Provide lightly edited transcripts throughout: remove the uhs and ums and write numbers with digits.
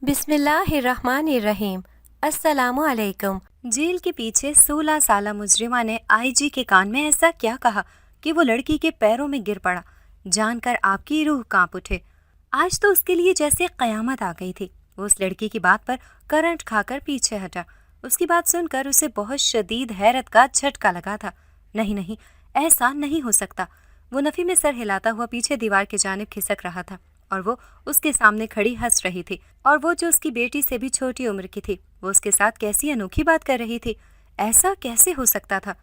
بسم اللہ الرحمن الرحیم۔ السلام علیکم۔ جیل کے پیچھے 16 سالہ مجرمہ نے آئی جی کے کان میں ایسا کیا کہا کہ وہ لڑکی کے پیروں میں گر پڑا؟ جان کر آپ کی روح کانپ اٹھے۔ آج تو اس کے لیے جیسے قیامت آ گئی تھی۔ وہ اس لڑکی کی بات پر کرنٹ کھا کر پیچھے ہٹا۔ اس کی بات سن کر اسے بہت شدید حیرت کا جھٹکا لگا تھا۔ نہیں، ایسا نہیں ہو سکتا۔ وہ نفی میں سر ہلاتا ہوا پیچھے دیوار کی جانب کھسک رہا تھا اور وہ اس کے سامنے کھڑی ہنس رہی تھی، اور وہ جو اس کی بیٹی سے بھی چھوٹی عمر کی تھی، وہ اس کے ساتھ کیسی انوکھی بات کر رہی تھی۔ ایسا کیسے ہو سکتا تھا؟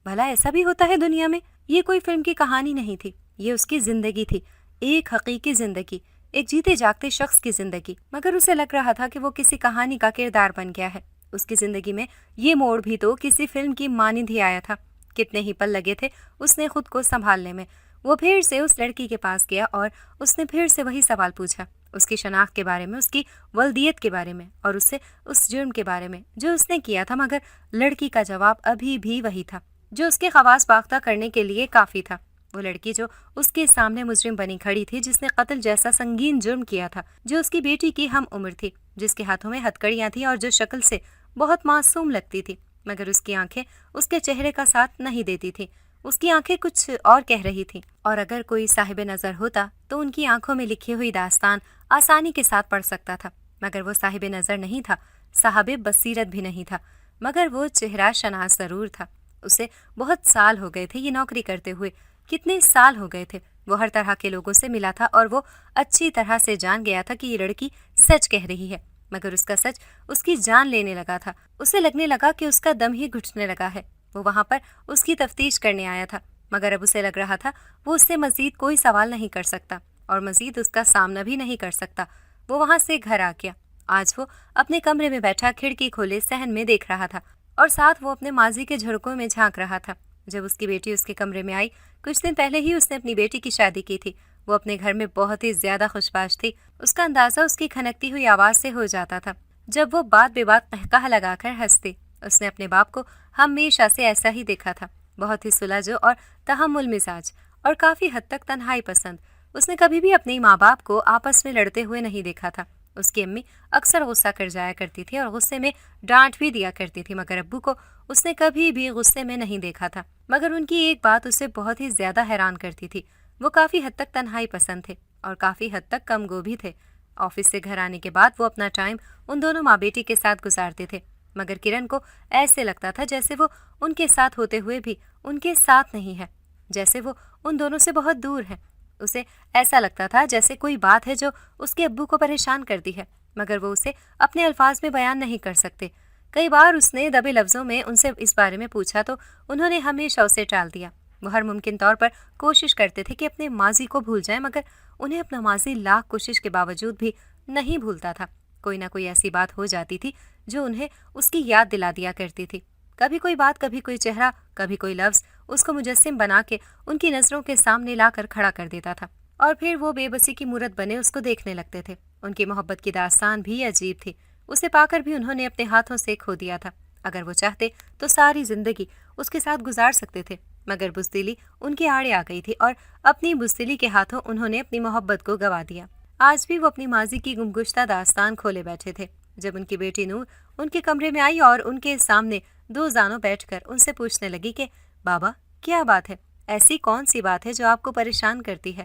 بھلا ایسا بھی ہوتا ہے دنیا میں؟ یہ کوئی فلم کی کہانی نہیں تھی، یہ اس کی زندگی تھی، ایک حقیقی زندگی، ایک جیتے جاگتے شخص کی زندگی۔ مگر اسے لگ رہا تھا کہ وہ کسی کہانی کا کردار بن گیا ہے۔ اس کی زندگی میں یہ موڑ بھی تو کسی فلم کی مانند ہی آیا تھا۔ کتنے ہی پل لگے تھے اس نے خود کو سنبھالنے میں۔ وہ پھر سے اس لڑکی کے پاس گیا اور اس نے پھر سے وہی سوال پوچھا، اس کی شناخت کے بارے میں، اس کی ولدیت کے بارے میں اور اس سے اس جرم کے بارے میں جو اس نے کیا تھا۔ مگر لڑکی کا جواب ابھی بھی وہی تھا جو اس کے خواص باختہ کرنے کے لیے کافی تھا۔ وہ لڑکی جو اس کے سامنے مجرم بنی کھڑی تھی، جس نے قتل جیسا سنگین جرم کیا تھا، جو اس کی بیٹی کی ہم عمر تھی، جس کے ہاتھوں میں ہتکڑیاں تھیں اور جو شکل سے بہت معصوم لگتی تھی، مگر اس کی آنکھیں اس کے چہرے کا ساتھ نہیں دیتی تھیں۔ اس کی آنکھیں کچھ اور کہہ رہی تھیں، اور اگر کوئی صاحب نظر ہوتا تو ان کی آنکھوں میں لکھی ہوئی داستان آسانی کے ساتھ پڑھ سکتا تھا۔ مگر وہ صاحب نظر نہیں تھا، صاحب بصیرت بھی نہیں تھا، مگر وہ چہرہ شناس ضرور تھا۔ اسے بہت سال ہو گئے تھے یہ نوکری کرتے ہوئے، کتنے سال ہو گئے تھے۔ وہ ہر طرح کے لوگوں سے ملا تھا اور وہ اچھی طرح سے جان گیا تھا کہ یہ لڑکی سچ کہہ رہی ہے، مگر اس کا سچ اس کی جان لینے لگا تھا۔ اسے لگنے لگا کہ اس کا دم ہی گھٹنے لگا ہے۔ وہ وہاں پر اس کی تفتیش کرنے آیا تھا، مگر اب اسے لگ رہا تھا وہ اس سے مزید کوئی سوال نہیں کر سکتا اور مزید اس کا سامنا بھی نہیں کر سکتا۔ وہ وہاں سے گھر آ گیا۔ آج وہ اپنے کمرے میں بیٹھا کھڑکی کھولے صحن میں دیکھ رہا تھا اور ساتھ وہ اپنے ماضی کے جھڑکوں میں جھانک رہا تھا۔ جب اس کی بیٹی اس کے کمرے میں آئی، کچھ دن پہلے ہی اس نے اپنی بیٹی کی شادی کی تھی۔ وہ اپنے گھر میں بہت ہی زیادہ خوشباش تھی۔ اس کا اندازہ اس کی کھنکتی ہوئی آواز سے ہو جاتا تھا جب وہ بات بے بات قہقہ لگا کر ہنستی۔ اس نے اپنے باپ کو ہمیشہ سے ایسا ہی دیکھا تھا، بہت ہی سلجھو اور تحمل مزاج اور کافی حد تک تنہائی پسند۔ اس نے کبھی بھی اپنے ماں باپ کو آپس میں لڑتے ہوئے نہیں دیکھا تھا۔ اس کی امی اکثر غصہ کر جایا کرتی تھی اور غصے میں ڈانٹ بھی دیا کرتی تھی، مگر ابو کو اس نے کبھی بھی غصے میں نہیں دیکھا تھا۔ مگر ان کی ایک بات اسے بہت ہی زیادہ حیران کرتی تھی، وہ کافی حد تک تنہائی پسند تھے اور کافی حد تک کم گو بھی تھے۔ آفس سے گھر آنے کے بعد وہ اپنا ٹائم ان دونوں ماں بیٹی کے ساتھ گزارتے تھے، مگر کرن کو ایسے لگتا تھا جیسے وہ ان کے ساتھ ہوتے ہوئے بھی ان کے ساتھ نہیں ہے، جیسے وہ ان دونوں سے بہت دور ہے۔ اسے ایسا لگتا تھا جیسے کوئی بات ہے جو اس کے ابو کو پریشان کرتی ہے، مگر وہ اسے اپنے الفاظ میں بیان نہیں کر سکتے۔ کئی بار اس نے دبے لفظوں میں ان سے اس بارے میں پوچھا تو انہوں نے ہمیشہ اسے ٹال دیا۔ وہ ہر ممکن طور پر کوشش کرتے تھے کہ اپنے ماضی کو بھول جائیں، مگر انہیں اپنا ماضی لاکھ کوشش کے باوجود بھی نہیں بھولتا تھا۔ کوئی نہ کوئی ایسی بات ہو جاتی تھی جو انہیں اس کی یاد دلا دیا کرتی تھی۔ کبھی کوئی بات، کبھی کوئی چہرہ، کبھی کوئی لفظ اس کو مجسم بنا کے ان کی نظروں کے سامنے لا کر کھڑا کر دیتا تھا، اور پھر وہ بے بسی کی مورت بنے اس کو دیکھنے لگتے تھے۔ ان کی محبت کی داستان بھی عجیب تھی۔ اسے پا کر بھی انہوں نے اپنے ہاتھوں سے کھو دیا تھا۔ اگر وہ چاہتے تو ساری زندگی اس کے ساتھ گزار سکتے تھے، مگر بزدلی ان کے آڑے آ گئی تھی اور اپنی بزدلی کے ہاتھوں انہوں نے اپنی محبت کو گوا دیا۔ آج بھی وہ اپنی ماضی کی گمگشتہ داستان کھولے بیٹھے تھے جب ان کی بیٹی نور ان کے کمرے میں آئی اور ان کے سامنے دو زانوں بیٹھ کر ان سے پوچھنے لگی کہ بابا کیا بات ہے، ایسی کون سی بات ہے جو آپ کو پریشان کرتی ہے؟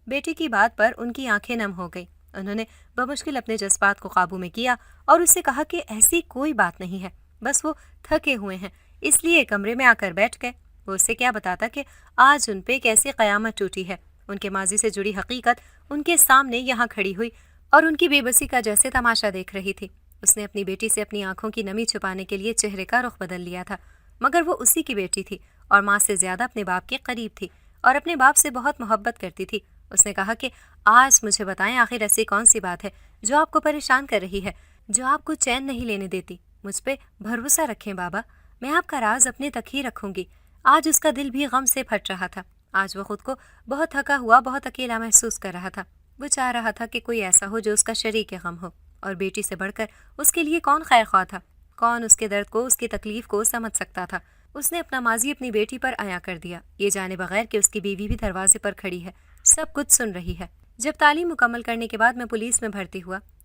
بیٹی کی بات پر ان کی آنکھیں نم ہو گئی۔ انہوں نے بمشکل اپنے جذبات کو قابو میں کیا اور اس سے کہا کہ ایسی کوئی بات نہیں ہے، بس وہ تھکے ہوئے ہیں اس لیے کمرے میں آ کر بیٹھ گئے۔ وہ اس سے کیا بتاتا کہ آج ان پہ کیسی قیامت ٹوٹی ہے۔ ان کے ماضی سے جڑی حقیقت ان کے سامنے یہاں کھڑی ہوئی اور ان کی بے بسی کا جیسے تماشا دیکھ رہی تھی۔ اس نے اپنی بیٹی سے اپنی آنکھوں کی نمی چھپانے کے لیے چہرے کا رخ بدل لیا تھا، مگر وہ اسی کی بیٹی تھی اور ماں سے زیادہ اپنے باپ کے قریب تھی اور اپنے باپ سے بہت محبت کرتی تھی۔ اس نے کہا کہ آج مجھے بتائیں آخر ایسی کون سی بات ہے جو آپ کو پریشان کر رہی ہے، جو آپ کو چین نہیں لینے دیتی؟ مجھ پہ بھروسہ رکھیں بابا، میں آپ کا راز اپنے تک ہی رکھوں گی۔ آج اس کا دل بھی غم سے پھٹ رہا تھا۔ آج وہ خود کو بہت تھکا ہوا، بہت اکیلا محسوس کر رہا تھا۔ وہ چاہ رہا تھا کہ کوئی ایسا ہو جو اس کا شریک غم ہو، اور بیٹی سے بڑھ کر اس کے لیے کون خیر خواہ تھا، کون اس کے درد کو، اس کی تکلیف کو سمجھ سکتا تھا۔ اس نے اپنا ماضی اپنی بیٹی پر عیاں کر دیا، یہ جانے بغیر کہ اس کی بیوی بھی دروازے پر کھڑی ہے، سب کچھ سن رہی ہے۔ جب تعلیم مکمل کرنے کے بعد میں پولیس میں بھرتی ہوا،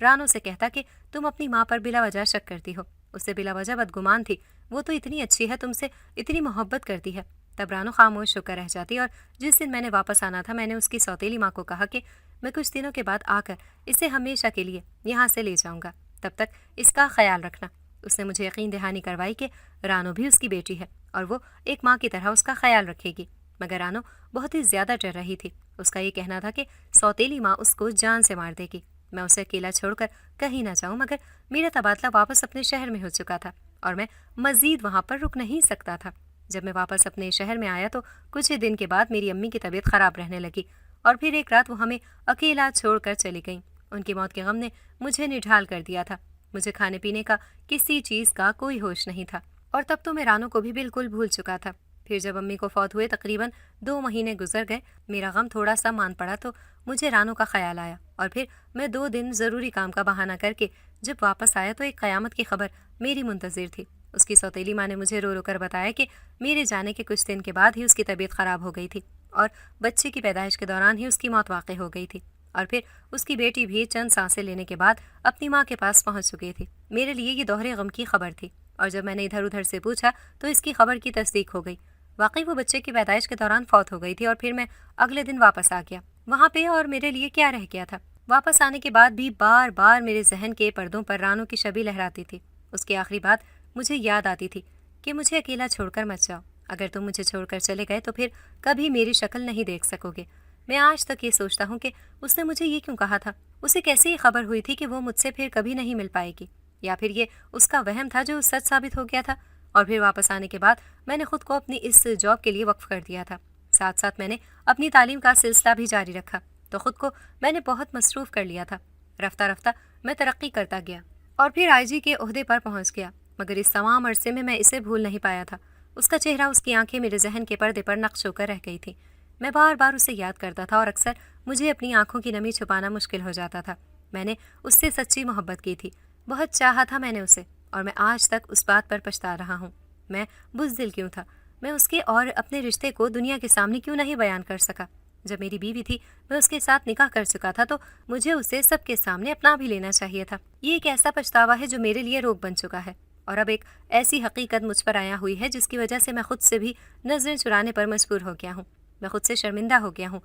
رانو سے کہتا کہ تم اپنی ماں پر بلا وجہ شک کرتی ہو، اسے بلا وجہ بدگمان تھی، وہ تو اتنی اچھی ہے، تم سے اتنی محبت کرتی ہے۔ تب رانو خاموش ہو کر رہ جاتی اور جس دن میں نے واپس آنا تھا میں نے اس کی سوتیلی ماں کو کہا کہ میں کچھ دنوں کے بعد آ کر اسے ہمیشہ کے لیے یہاں سے لے جاؤں گا، تب تک اس کا خیال رکھنا۔ اس نے مجھے یقین دہانی کروائی کہ رانو بھی اس کی بیٹی ہے اور وہ ایک ماں کی طرح اس کا خیال رکھے گی، مگر رانو بہت ہی زیادہ ڈر رہی تھی۔ اس کا یہ کہنا تھا کہ سوتیلی ماں اس کو جان سے مار دے گی، میں اسے اکیلا چھوڑ کر کہیں نہ جاؤں، مگر میرا تبادلہ واپس اپنے شہر میں ہو چکا تھا اور میں مزید وہاں پر رک نہیں سکتا تھا۔ جب میں واپس اپنے شہر میں آیا تو کچھ ہی دن کے بعد میری امی کی طبیعت خراب رہنے لگی اور پھر ایک رات وہ ہمیں اکیلا چھوڑ کر چلی گئیں۔ ان کی موت کے غم نے مجھے نڈھال کر دیا تھا، مجھے کھانے پینے کا کسی چیز کا کوئی ہوش نہیں تھا اور تب تو میں رانو کو بھی بالکل بھول چکا تھا۔ پھر جب امی کو فوت ہوئے تقریباً 2 مہینے گزر گئے، میرا غم تھوڑا سا مان پڑا تو مجھے رانو کا خیال آیا اور پھر میں 2 دن ضروری کام کا بہانہ کر کے جب واپس آیا تو ایک قیامت کی خبر میری منتظر تھی۔ اس کی سوتیلی ماں نے مجھے رو رو کر بتایا کہ میرے جانے کے کچھ دن کے بعد ہی اس کی طبیعت خراب ہو گئی تھی اور بچے کی پیدائش کے دوران ہی اس کی موت واقع ہو گئی تھی اور پھر اس کی بیٹی بھی چند سانسیں لینے کے بعد اپنی ماں کے پاس پہنچ چکی تھی۔ میرے لیے یہ دوہرے غم کی خبر تھی اور جب میں نے ادھر ادھر سے پوچھا تو اس کی خبر کی تصدیق ہو گئی، واقعی وہ بچے کی پیدائش کے دوران فوت ہو گئی تھی اور پھر میں اگلے دن واپس آ گیا وہاں پہ، اور میرے لیے کیا رہ گیا تھا؟ واپس آنے کے بعد بھی بار بار میرے ذہن کے پردوں پر رانو کی شبیہ لہراتی تھی۔ اس کی آخری بات مجھے یاد آتی تھی کہ مجھے اکیلا چھوڑ کر مت جاؤ، اگر تم مجھے چھوڑ کر چلے گئے تو پھر کبھی میری شکل نہیں دیکھ سکو گے۔ میں آج تک یہ سوچتا ہوں کہ اس نے مجھے یہ کیوں کہا تھا؟ اسے کیسے یہ خبر ہوئی تھی کہ وہ مجھ سے پھر کبھی نہیں مل پائے گی؟ یا پھر یہ اس کا وہم تھا جو سچ ثابت ہو گیا تھا؟ اور پھر واپس آنے کے بعد میں نے خود کو اپنی اس جاب کے لیے وقف کر دیا تھا، ساتھ ساتھ میں نے اپنی تعلیم کا سلسلہ بھی جاری رکھا، تو خود کو میں نے بہت مصروف کر لیا تھا۔ رفتہ رفتہ میں ترقی کرتا گیا اور پھر آئی جی کے عہدے پر پہنچ گیا، مگر اس تمام عرصے میں اسے بھول نہیں پایا تھا۔ اس کا چہرہ، اس کی آنکھیں میرے ذہن کے پردے پر نقش ہو کر رہ گئی تھی۔ میں بار بار اسے یاد کرتا تھا اور اکثر مجھے اپنی آنکھوں کی نمی چھپانا مشکل ہو جاتا تھا۔ میں نے اس سے سچی محبت کی تھی، بہت چاہا تھا میں نے اسے، اور میں آج تک اس بات پر پچھتا رہا ہوں۔ میں بزدل کیوں تھا؟ میں اس کے اور اپنے رشتے کو دنیا کے سامنے کیوں نہیں بیان کر سکا؟ جب میری بیوی تھی، میں اس کے ساتھ نکاح کر چکا تھا تو مجھے اسے سب کے سامنے اپنا بھی لینا چاہیے تھا۔ یہ ایک ایسا پچھتاوا ہے جو میرے لیے روک بن چکا ہے، اور اب ایک ایسی حقیقت مجھ پر آیا ہوئی ہے جس کی وجہ سے میں خود سے بھی نظریں چرانے پر مجبور ہو گیا ہوں۔ میں خود سے شرمندہ ہو گیا ہوں۔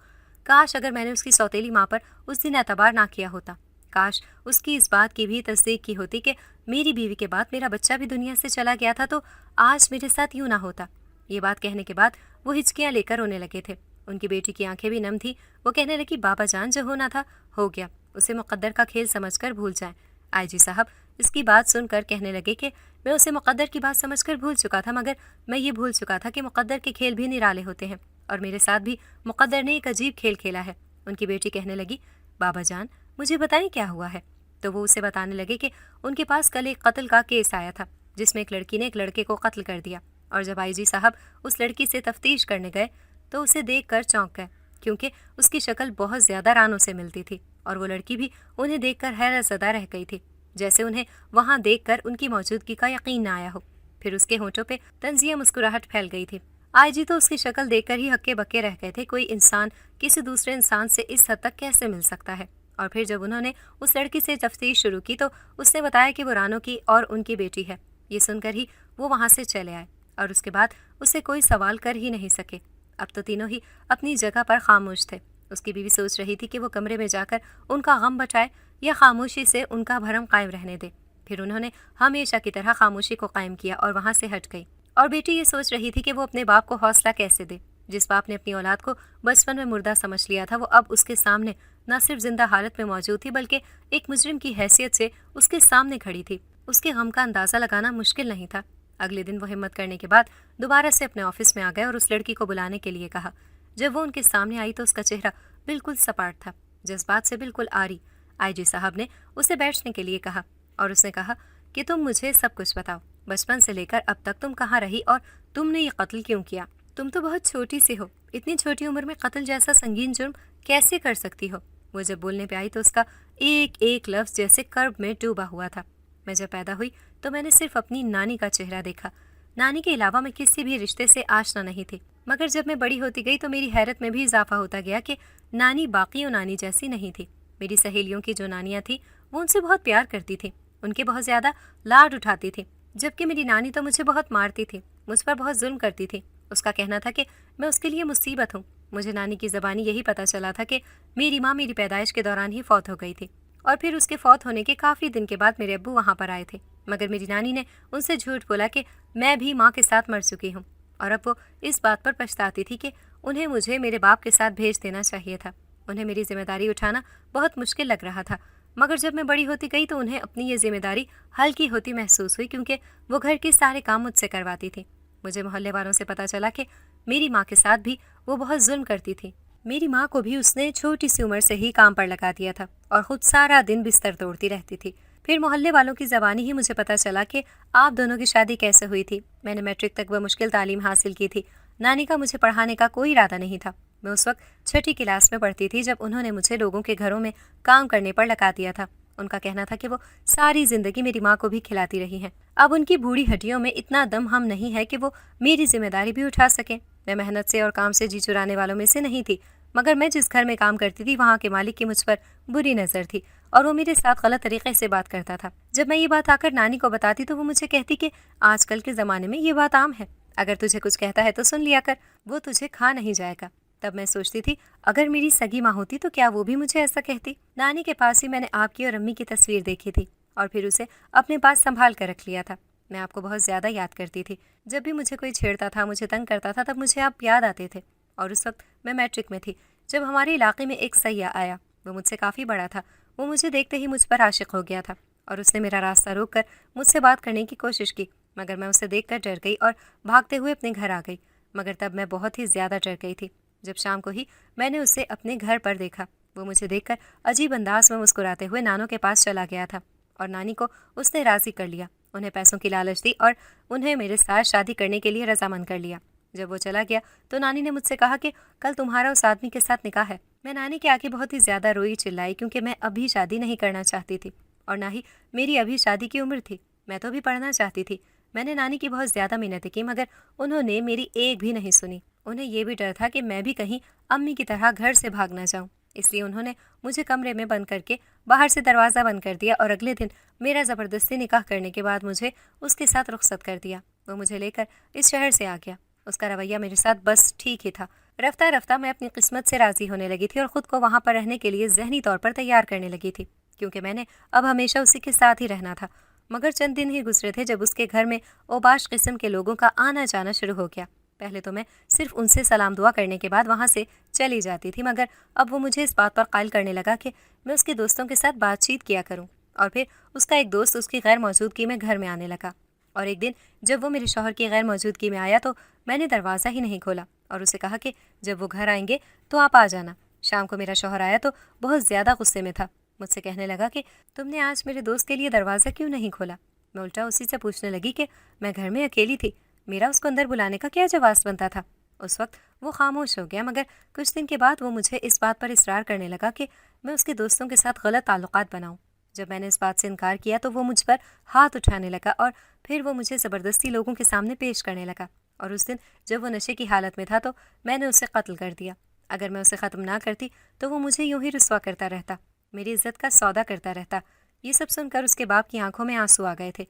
کاش اگر میں نے اس کی سوتیلی ماں پر اس دن اعتبار نہ کیا ہوتا، کاش اس کی اس بات کی بھی تصدیق کی ہوتی کہ میری بیوی کے بعد میرا بچہ بھی دنیا سے چلا گیا تھا تو آج میرے ساتھ یوں نہ ہوتا۔ یہ بات کہنے کے بعد وہ ہچکیاں لے کر رونے لگے تھے۔ ان کی بیٹی کی آنکھیں بھی نم تھی۔ وہ کہنے لگی، بابا جان جو ہونا تھا ہو گیا، اسے مقدر کا کھیل سمجھ کر بھول جائیں۔ آئی جی صاحب اس کی بات سن کر کہنے لگے کہ میں اسے مقدر کی بات سمجھ کر بھول چکا تھا، مگر میں یہ بھول چکا تھا کہ مقدر کے کھیل بھی نرالے ہوتے ہیں، اور میرے ساتھ بھی مقدر نے ایک عجیب کھیل کھیلا ہے۔ ان کی بیٹی کہنے لگی، بابا جان مجھے بتائیں کیا ہوا ہے؟ تو وہ اسے بتانے لگے کہ ان کے پاس کل ایک قتل کا کیس آیا تھا جس میں ایک لڑکی نے ایک لڑکے کو قتل کر دیا، اور جب آئی جی صاحب اس لڑکی سے تفتیش کرنے گئے تو اسے دیکھ کر چونک گئے، کیونکہ اس کی شکل بہت زیادہ رانو سے ملتی تھی، اور وہ لڑکی بھی انہیں دیکھ کر حیرت زدہ رہ گئی تھی، جیسے انہیں وہاں دیکھ کر ان کی موجودگی کا یقین نہ آیا ہو۔ پھر اس کے ہونٹوں پہ طنزیہ مسکراہٹ پھیل گئی تھی۔ آئی جی تو اس کی شکل دیکھ کر ہی ہکے بکے رہ گئے تھے، کوئی انسان کسی دوسرے انسان سے اس حد تک کیسے مل سکتا ہے؟ اور پھر جب انہوں نے اس لڑکی سے تفتیش شروع کی تو اس نے بتایا کہ وہ رانو کی اور ان کی بیٹی ہے۔ یہ سن کر ہی وہ وہاں سے چلے آئے اور اس کے بعد اس سے کوئی سوال کر ہی نہیں سکے۔ اب تو تینوں ہی اپنی جگہ پر خاموش تھے۔ اس کی بیوی سوچ رہی تھی کہ وہ کمرے میں جا کر ان کا غم بچائے یا خاموشی سے ان کا بھرم قائم رہنے دے۔ پھر انہوں نے ہمیشہ کی طرح خاموشی کو قائم کیا اور وہاں سے ہٹ گئی، اور بیٹی یہ سوچ رہی تھی کہ وہ اپنے باپ کو حوصلہ کیسے دے۔ جس باپ نے اپنی اولاد کو بچپن میں مردہ سمجھ لیا تھا، وہ اب اس کے سامنے نہ صرف زندہ حالت میں موجود تھی بلکہ ایک مجرم کی حیثیت سے اس کے سامنے کھڑی تھی۔ اس کے غم کا اندازہ لگانا مشکل نہیں تھا۔ اگلے دن وہ ہمت کرنے کے بعد دوبارہ سے اپنے آفس میں آ گئے اور اس لڑکی کو بلانے کے لیے کہا۔ جب وہ ان کے سامنے آئی تو اس کا چہرہ بالکل سپاٹ تھا، جذبات سے بالکل آری۔ آئی جی صاحب نے اسے بیٹھنے کے لیے کہا اور اس نے کہا کہ تم مجھے سب کچھ بتاؤ، بچپن سے لے کر اب تک تم کہاں رہی اور تم نے یہ قتل کیوں کیا؟ تم تو بہت چھوٹی سی ہو، اتنی چھوٹی عمر میں قتل جیسا سنگین جرم کیسے کر سکتی ہو؟ وہ جب بولنے پہ آئی تو اس کا ایک ایک لفظ جیسے کرب میں ڈوبا ہوا تھا۔ میں جب پیدا ہوئی تو میں نے صرف اپنی نانی کا چہرہ دیکھا، نانی کے علاوہ میں کسی بھی رشتے سے آشنا نہیں تھی، مگر جب میں بڑی ہوتی گئی تو میری حیرت میں بھی اضافہ ہوتا گیا کہ نانی باقیوں نانی جیسی نہیں تھی۔ میری سہیلیوں کی جو نانیاں تھیں وہ ان سے بہت پیار کرتی تھی، ان کے بہت زیادہ لاڈ اٹھاتی تھی، جبکہ میری نانی تو مجھے بہت مارتی تھی، مجھ پر بہت ظلم کرتی تھی۔ اس کا کہنا تھا کہ میں اس کے لیے مصیبت ہوں۔ مجھے نانی کی زبانی یہی پتہ چلا تھا کہ میری ماں میری پیدائش کے دوران ہی فوت ہو گئی تھی، اور پھر اس کے فوت ہونے کے کافی دن کے بعد میرے ابو وہاں پر آئے تھے، مگر میری نانی نے ان سے جھوٹ بولا کہ میں بھی ماں کے ساتھ مر چکی ہوں، اور اب وہ اس بات پر پچھتاتی تھی کہ انہیں مجھے میرے باپ کے ساتھ بھیج دینا چاہیے تھا۔ انہیں میری ذمہ داری اٹھانا بہت مشکل لگ رہا تھا، مگر جب میں بڑی ہوتی گئی تو انہیں اپنی یہ ذمہ داری ہلکی ہوتی محسوس ہوئی، کیونکہ وہ گھر کے سارے کام مجھ سے کرواتی تھی۔ مجھے محلے والوں سے پتہ چلا کہ میری ماں کے ساتھ بھی وہ بہت ظلم کرتی تھی۔ میری ماں کو بھی اس نے چھوٹی سی عمر سے ہی کام پر لگا دیا تھا اور خود سارا دن بستر توڑتی رہتی تھی۔ پھر محلے والوں کی زبانی ہی مجھے پتہ چلا کہ آپ دونوں کی شادی کیسے ہوئی تھی۔ میں نے میٹرک تک وہ مشکل تعلیم حاصل کی تھی۔ نانی کا مجھے پڑھانے کا کوئی ارادہ نہیں تھا۔ میں اس وقت 6ٹھی کلاس میں پڑھتی تھی جب انہوں نے مجھے لوگوں کے گھروں میں کام کرنے پر لگا دیا تھا۔ ان کا کہنا تھا کہ وہ ساری زندگی میری ماں کو بھی کھلاتی رہی ہیں، اب ان کی بوڑھی ہڈیوں میں اتنا دم ہم نہیں ہے کہ وہ میری ذمہ داری بھی اٹھا سکیں۔ میں محنت سے اور کام سے جی چرانے والوں میں سے نہیں تھی، مگر میں جس گھر میں کام کرتی تھی وہاں کے مالک کی مجھ پر بری نظر تھی اور وہ میرے ساتھ غلط طریقے سے بات کرتا تھا۔ جب میں یہ بات آ کر نانی کو بتاتی تو وہ مجھے کہتی کہ آج کل کے زمانے میں یہ بات عام ہے، اگر تجھے کچھ کہتا ہے تو سن لیا کر، وہ تجھے کھا نہیں جائے گا۔ تب میں سوچتی تھی اگر میری سگی ماں ہوتی تو کیا وہ بھی مجھے ایسا کہتی؟ نانی کے پاس ہی میں نے آپ کی اور امی کی تصویر دیکھی تھی اور پھر اسے اپنے پاس سنبھال کر رکھ لیا تھا۔ میں آپ کو بہت زیادہ یاد کرتی تھی۔ جب بھی مجھے کوئی چھیڑتا تھا، مجھے تنگ کرتا تھا، تب مجھے آپ یاد آتے تھے۔ اور اس وقت میں میٹرک میں تھی جب ہمارے علاقے میں ایک سیاح آیا۔ وہ مجھ سے کافی بڑا تھا۔ وہ مجھے دیکھتے ہی مجھ پر عاشق ہو گیا تھا اور اس نے میرا راستہ روک کر مجھ سے بات کرنے کی کوشش کی، مگر میں اسے دیکھ کر ڈر گئی اور بھاگتے ہوئے اپنے گھر آ گئی، مگر تب میں بہت ہی زیادہ ڈر گئی تھی۔ جب شام کو ہی میں نے اسے اپنے گھر پر دیکھا، وہ مجھے دیکھ کر عجیب انداز میں مسکراتے ہوئے نانوں کے پاس چلا گیا تھا اور نانی کو اس نے راضی کر لیا، انہیں پیسوں کی لالچ دی اور انہیں میرے ساتھ شادی کرنے کے لیے رضامند کر لیا۔ جب وہ چلا گیا تو نانی نے مجھ سے کہا کہ کل تمہارا اس آدمی کے ساتھ نکاح ہے۔ میں نانی کے آگے بہت ہی زیادہ روئی چلائی، کیونکہ میں ابھی شادی نہیں کرنا چاہتی تھی اور نہ ہی میری ابھی شادی کی عمر تھی۔ میں تو بھی پڑھنا چاہتی تھی۔ میں نے نانی کی بہت زیادہ منتیں کی، مگر انہوں نے میری ایک بھی نہیں سنی۔ انہیں یہ بھی ڈر تھا کہ میں بھی کہیں امی کی طرح گھر سے بھاگ نہ جاؤں، اس لیے انہوں نے مجھے کمرے میں بند کر کے باہر سے دروازہ بند کر دیا اور اگلے دن میرا زبردستی نکاح کرنے کے بعد مجھے اس کے ساتھ رخصت کر دیا۔ وہ مجھے لے کر اس شہر سے آ گیا۔ اس کا رویہ میرے ساتھ بس ٹھیک ہی تھا۔ رفتہ رفتہ میں اپنی قسمت سے راضی ہونے لگی تھی اور خود کو وہاں پر رہنے کے لیے ذہنی طور پر تیار کرنے لگی تھی، کیونکہ میں نے اب ہمیشہ اسی کے ساتھ ہی رہنا تھا۔ مگر چند دن ہی گزرے تھے جب اس کے گھر میں اوباش قسم کے لوگوں کا آنا جانا شروع ہو گیا۔ پہلے تو میں صرف ان سے سلام دعا کرنے کے بعد وہاں سے چلی جاتی تھی، مگر اب وہ مجھے اس بات پر قائل کرنے لگا کہ میں اس کے دوستوں کے ساتھ بات چیت کیا کروں، اور پھر اس کا ایک دوست اس کی غیر موجودگی میں گھر میں آنے لگا۔ اور ایک دن جب وہ میرے شوہر کی غیر موجودگی میں آیا تو میں نے دروازہ ہی نہیں کھولا اور اسے کہا کہ جب وہ گھر آئیں گے تو آپ آ جانا۔ شام کو میرا شوہر آیا تو بہت زیادہ غصے میں تھا، مجھ سے کہنے لگا کہ تم نے آج میرے دوست کے لیے دروازہ کیوں نہیں کھولا؟ میں الٹا اسی سے پوچھنے لگی کہ میں گھر میں اکیلی تھی، میرا اس کو اندر بلانے کا کیا جواز بنتا تھا؟ اس وقت وہ خاموش ہو گیا، مگر کچھ دن کے بعد وہ مجھے اس بات پر اصرار کرنے لگا کہ میں اس کے دوستوں کے ساتھ غلط تعلقات بناؤں۔ جب میں نے اس بات سے انکار کیا تو وہ مجھ پر ہاتھ اٹھانے لگا اور پھر وہ مجھے زبردستی لوگوں کے سامنے پیش کرنے لگا، اور اس دن جب وہ نشے کی حالت میں تھا تو میں نے اسے قتل کر دیا۔ اگر میں اسے ختم نہ کرتی تو وہ مجھے یوں ہی رسوا کرتا رہتا، میری عزت کا سودا کرتا رہتا۔ یہ سب سن کر اس کے باپ کی آنکھوں میں آنسو آ گئے تھے۔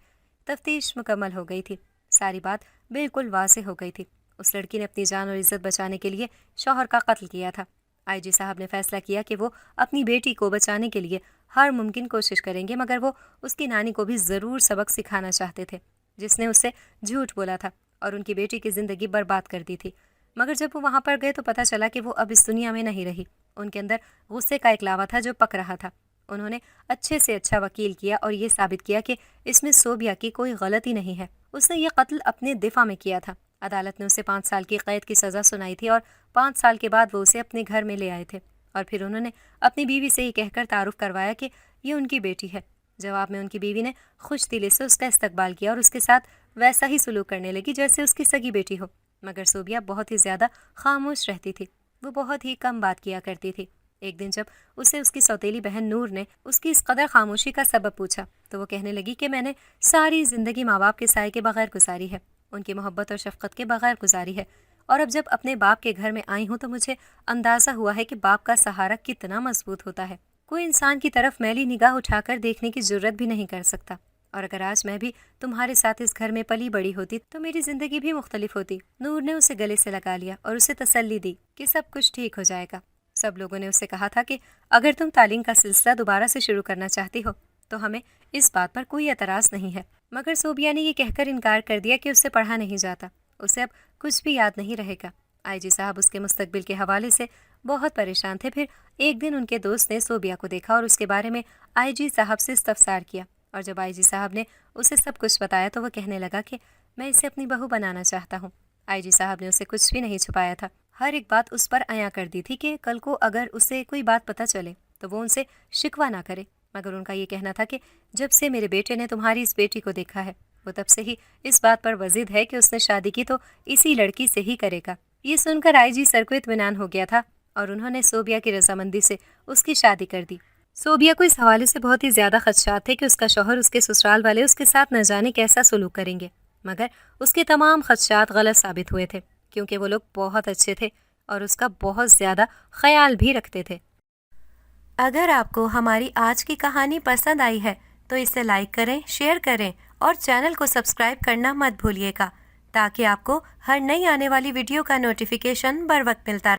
تفتیش مکمل ہو گئی تھی، ساری بات بالکل واضح ہو گئی تھی۔ اس لڑکی نے اپنی جان اور عزت بچانے کے لیے شوہر کا قتل کیا تھا۔ آئی جی صاحب نے فیصلہ کیا کہ وہ اپنی بیٹی کو بچانے کے لیے ہر ممکن کوشش کریں گے، مگر وہ اس کی نانی کو بھی ضرور سبق سکھانا چاہتے تھے، جس نے اس سے جھوٹ بولا تھا اور ان کی بیٹی کی زندگی برباد کر دی تھی۔ مگر جب وہ وہاں پر گئے تو پتہ چلا کہ وہ اب اس دنیا میں نہیں رہی۔ ان کے اندر غصے کا ایک لاوا تھا جو پک رہا تھا۔ انہوں نے اچھے سے اچھا وکیل کیا اور یہ ثابت کیا کہ اس میں صوبیہ کی کوئی غلطی نہیں ہے۔ اس نے یہ قتل اپنے دفاع میں کیا تھا۔ عدالت نے اسے 5 سال کی قید کی سزا سنائی تھی اور 5 سال کے بعد وہ اسے اپنے گھر میں لے آئے تھے، اور پھر انہوں نے اپنی بیوی سے یہ کہہ کر تعارف کروایا کہ یہ ان کی بیٹی ہے۔ جواب میں ان کی بیوی نے خوش دلی سے اس کا استقبال کیا اور اس کے ساتھ ویسا ہی سلوک کرنے لگی جیسے اس کی سگی بیٹی ہو، مگر صوبیہ بہت ہی زیادہ خاموش رہتی تھی، وہ بہت ہی کم بات کیا کرتی تھی۔ ایک دن جب اسے اس کی سوتیلی بہن نور نے اس کی اس قدر خاموشی کا سبب پوچھا تو وہ کہنے لگی کہ میں نے ساری زندگی ماں باپ کے سائے کے بغیر گزاری ہے، ان کی محبت اور شفقت کے بغیر گزاری ہے، اور اب جب اپنے باپ کے گھر میں آئی ہوں تو مجھے اندازہ ہوا ہے کہ باپ کا سہارا کتنا مضبوط ہوتا ہے۔ کوئی انسان کی طرف میلی نگاہ اٹھا کر دیکھنے کی جرت بھی نہیں کر سکتا، اور اگر آج میں بھی تمہارے ساتھ اس گھر میں پلی بڑی ہوتی تو میری زندگی بھی مختلف ہوتی۔ نور نے اسے گلے سے لگا لیا اور اسے تسلی دی کہ سب کچھ ٹھیک ہو جائے گا۔ سب لوگوں نے اسے کہا تھا کہ اگر تم تعلیم کا سلسلہ دوبارہ سے شروع کرنا چاہتی ہو تو ہمیں اس بات پر کوئی اعتراض نہیں ہے، مگر صوبیہ نے یہ کہہ کر انکار کر دیا کہ اس سے پڑھا نہیں جاتا، اسے اب کچھ بھی یاد نہیں رہے گا۔ آئی جی صاحب اس کے مستقبل کے حوالے سے بہت پریشان تھے۔ پھر ایک دن ان کے دوست نے صوبیہ کو دیکھا اور اس کے بارے میں آئی جی صاحب سے استفسار کیا، اور جب آئی جی صاحب نے اسے سب کچھ بتایا تو وہ کہنے لگا کہ میں اسے اپنی بہو بنانا چاہتا ہوں۔ آئی جی صاحب نے اسے کچھ بھی نہیں چھپایا تھا، ہر ایک بات اس پر عیاں کر دی تھی کہ کل کو اگر اسے کوئی بات پتہ چلے تو وہ ان سے شکوہ نہ کرے، مگر ان کا یہ کہنا تھا کہ جب سے میرے بیٹے نے تمہاری اس بیٹی کو دیکھا ہے وہ تب سے ہی اس بات پر وزید ہے کہ اس نے شادی کی تو اسی لڑکی سے ہی کرے گا۔ یہ سن کر آئی جی سر کو اطمینان ہو گیا تھا اور انہوں نے صوبیہ کی رضامندی سے اس کی شادی کر دی۔ صوبیہ کو اس حوالے سے بہت ہی زیادہ خدشات تھے کہ اس کا شوہر، اس کے سسرال والے اس کے ساتھ نہ جانے کیسا سلوک کریں گے، مگر اس کے تمام خدشات غلط ثابت ہوئے تھے کیونکہ وہ لوگ بہت اچھے تھے اور اس کا بہت زیادہ خیال بھی رکھتے تھے۔ اگر آپ کو ہماری آج کی کہانی پسند آئی ہے تو اسے لائک کریں، شیئر کریں اور چینل کو سبسکرائب کرنا مت بھولیے گا تاکہ آپ کو ہر نئی آنے والی ویڈیو کا نوٹیفیکیشن بر وقت ملتا رہے۔